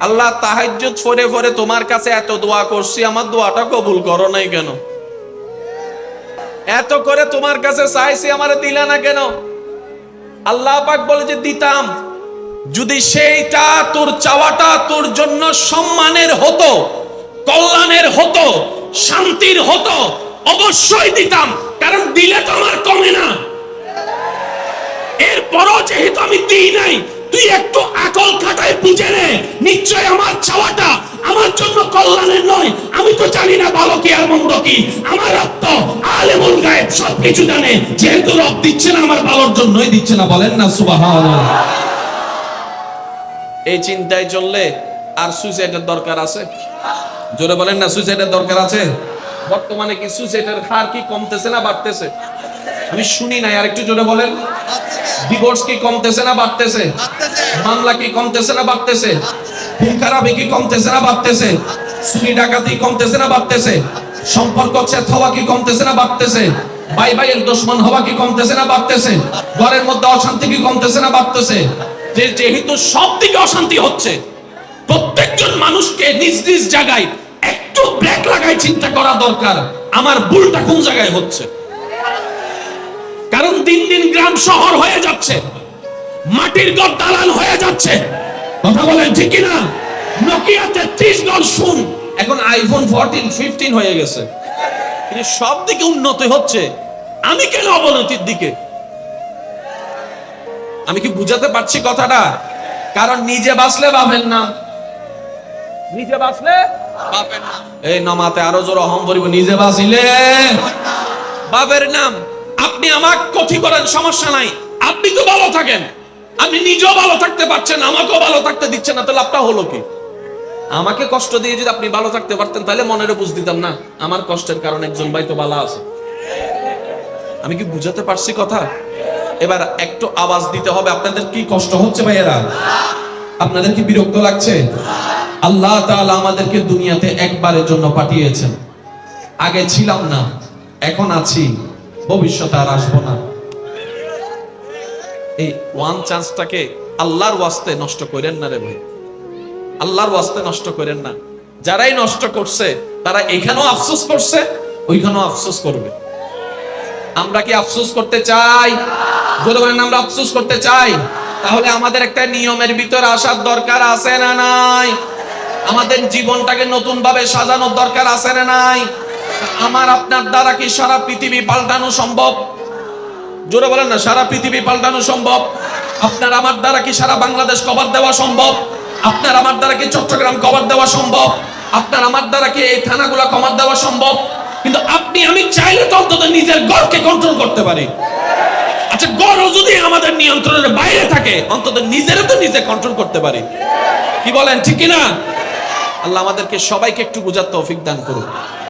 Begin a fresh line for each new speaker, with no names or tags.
আল্লাহ তাহাজ্জুদ পড়ে পড়ে তোমার কাছে এত দোয়া করছি, আমার দোয়াটা কবুল করো নাই কেন? এত করে তোমার কাছে চাইছি, আমারে দিলা না কেন? আল্লাহ পাক বলে যে দিতাম, যদি সেইটা তোর চাওয়াটা তোর জন্য সম্মানের হতো, কল্যাণের হতো, শান্তির হতো, অবশ্যই দিতাম। কারণ দিলে তো আমার কমে না। এরপরও যেহেতু আমি দিই নাই, তুই একটু আকল খাটায় বুঝে নে, নিশ্চয় আমার চাওয়াটা আমার জন্য কল্যাণের নয়। আমি তো জানি না ভালো কি আর মন্দ কি, আমার রব তো আলেমুল গায়েব, সবকিছু জানে। যেহেতু রব দিচ্ছে না, আমার ভালোর জন্যই দিচ্ছে না। বলেন না সুবহানাল্লাহ। এই চিন্তায় চললে আর সুইসাইডের দরকার আছে? জোরে বলেন না, সুইসাইডের দরকার আছে? বর্তমানে কি সুইসাইডের হার কি কমতেছে না বাড়তেছে? আমি শুনি নাই, আর একটু জোরে বলেন। ডিভোর্স কি কমতেছে না বাড়তেছে? মামলা কি কমতেছে না বাড়তেছে? খুন খারাপি কি কমতেছে না বাড়তেছে? চুরি ডাকাতি কমতেছে না বাড়তেছে? সম্পর্ক ছেদ হওয়া কি কমতেছে না বাড়তেছে? ভাই ভাইয়ের দুশমন হওয়া কি কমতেছে না বাড়তেছে? ঘরের মধ্যে অশান্তি কি কমতেছে না বাড়তেছে? যেহেতু সব দিকে অশান্তি হচ্ছে, প্রত্যেকজন মানুষকে নিজ নিজ জায়গায় একটু ব্রেক লাগাই চিন্তা করা দরকার, আমার ভুলটা কোন জায়গায় হচ্ছে। কারণ দিন দিন গ্রাম শহর হয়ে যাচ্ছে, মাটির ঘর দালান হয়ে যাচ্ছে। কথা বলেন ঠিক কিনা? নোকিয়া 33 গজ শুন, এখন আইফোন 14 15 হয়ে গেছে। কিন্তু সব দিকে উন্নতি হচ্ছে, আমি কেন অবনতির দিকে? আমি কি বুঝাতে পারছি কথাটা? কারণ নিজে বাঁচলে বাপের নাম, নিজে বাঁচলে বাপের নাম। এই নামাতে আরো জোর অহম বলিব, নিজে বাঁচিলে বাপের নাম। আপনি আমাকে ক্ষতি করেন, সমস্যা নাই, আপনি তো ভালো থাকেন। আপনি নিজেও ভালো থাকতে পারছেন, আমাকেও ভালো থাকতে দিচ্ছেন না, তাহলে লাভটা হলো কি? আমাকে কষ্ট দিয়ে যদি আপনি ভালো থাকতে পারতেন, তাহলে মনের বুঝ দিতাম না আমার কষ্টের কারণে একজন ভাই তো ভালো আছে। আমি কি বুঝাতে পারছি কথা? এবার একটু আওয়াজ দিতে হবে। আপনাদের কি কষ্ট হচ্ছে ভাইয়েরা? আপনাদের কি বিরক্ত লাগছে? আল্লাহ তাআলা আমাদেরকে দুনিয়াতে একবারের জন্য পাঠিয়েছেন। আগে ছিলাম না, এখন আছি, ভবিষ্যতে আর আসবো না। এই ওয়ান চান্সটাকে আল্লাহর ওয়াস্তে নষ্ট করেন না রে ভাই, আল্লাহর ওয়াস্তে নষ্ট করেন না। যারাই নষ্ট করছে তারা এখানেও আফসোস করছে, ওইখানেও আফসোস করবে। আমরা কি আফসোস করতে চাই? বলে বলেন, আমরা আফসোস করতে চাই? তাহলে আমাদের একটা নিয়মের ভিতর আসার দরকার আছে না নাই? আমাদের জীবনটাকে নতুন ভাবে সাজানোর দরকার আছে না নাই? আমার আপনার দ্বারা কি সারা পৃথিবী পাল্টানো সম্ভব? জোরে বলেন না, সারা পৃথিবী পাল্টানো সম্ভব? আপনার আমার দ্বারা কি সারা বাংলাদেশ কভার দেওয়া সম্ভব? আপনার আমার দ্বারা কি চট্টগ্রাম কভার দেওয়া সম্ভব? আপনার আমার দ্বারা কি এই থানাগুলো কভার দেওয়া সম্ভব? কিন্তু আপনি আমি চাইলে তো অন্তত নিজের ঘরকে কন্ট্রোল করতে পারি। আচ্ছা, ঘরও যদি আমাদের নিয়ন্ত্রণের বাইরে থাকে, অন্তত নিজেরও তো নিজে কন্ট্রোল করতে পারি। কি বলেন, ঠিক কিনা? আল্লাহ আমাদেরকে সবাইকে একটু বুঝার তৌফিক দান করুন।